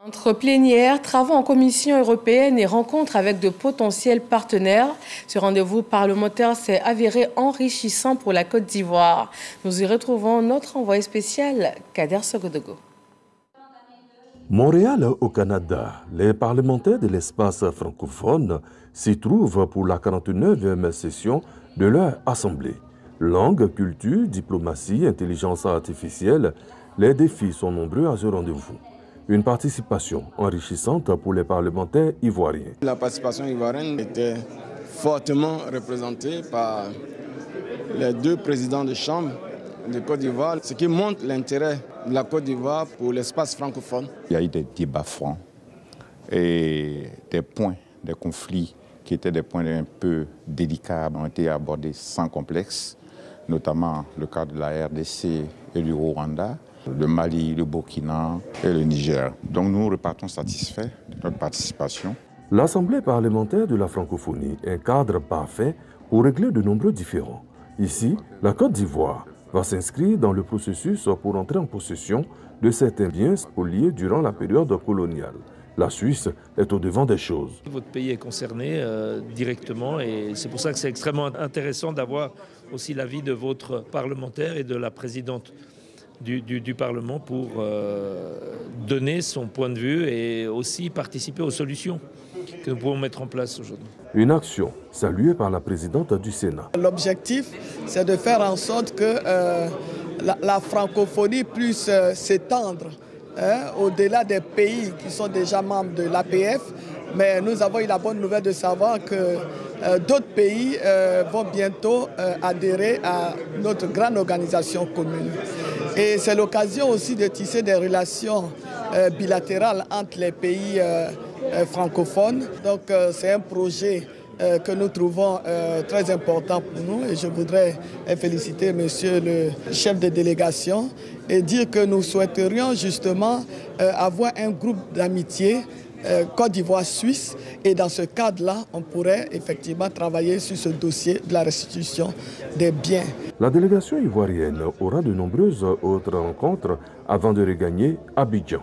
Entre plénière, travaux en Commission européenne et rencontres avec de potentiels partenaires, ce rendez-vous parlementaire s'est avéré enrichissant pour la Côte d'Ivoire. Nous y retrouvons notre envoyé spécial, Kader Sogodogo. Montréal au Canada, les parlementaires de l'espace francophone s'y trouvent pour la 49e session de leur assemblée. Langue, culture, diplomatie, intelligence artificielle, les défis sont nombreux à ce rendez-vous. Une participation enrichissante pour les parlementaires ivoiriens. La participation ivoirienne était fortement représentée par les deux présidents de chambre de Côte d'Ivoire, ce qui montre l'intérêt de la Côte d'Ivoire pour l'espace francophone. Il y a eu des débats francs et des points, des conflits qui étaient des points un peu délicats ont été abordés sans complexe, notamment le cas de la RDC et du Rwanda, le Mali, le Burkina et le Niger. Donc nous repartons satisfaits de notre participation. L'Assemblée parlementaire de la francophonie est un cadre parfait pour régler de nombreux différends. Ici, la Côte d'Ivoire va s'inscrire dans le processus pour entrer en possession de certains biens spoliés durant la période coloniale. La Suisse est au devant des choses. Votre pays est concerné directement et c'est pour ça que c'est extrêmement intéressant d'avoir aussi l'avis de votre parlementaire et de la présidente du Parlement pour donner son point de vue et aussi participer aux solutions que nous pouvons mettre en place aujourd'hui. Une action saluée par la présidente du Sénat. L'objectif, c'est de faire en sorte que la francophonie puisse s'étendre au-delà des pays qui sont déjà membres de l'APF. Mais nous avons eu la bonne nouvelle de savoir que d'autres pays vont bientôt adhérer à notre grande organisation commune. Et c'est l'occasion aussi de tisser des relations bilatérales entre les pays francophones. Donc c'est un projet que nous trouvons très important pour nous et je voudrais féliciter monsieur le chef de délégation et dire que nous souhaiterions justement avoir un groupe d'amitié Côte d'Ivoire-Suisse et dans ce cadre-là, on pourrait effectivement travailler sur ce dossier de la restitution des biens. La délégation ivoirienne aura de nombreuses autres rencontres avant de regagner Abidjan.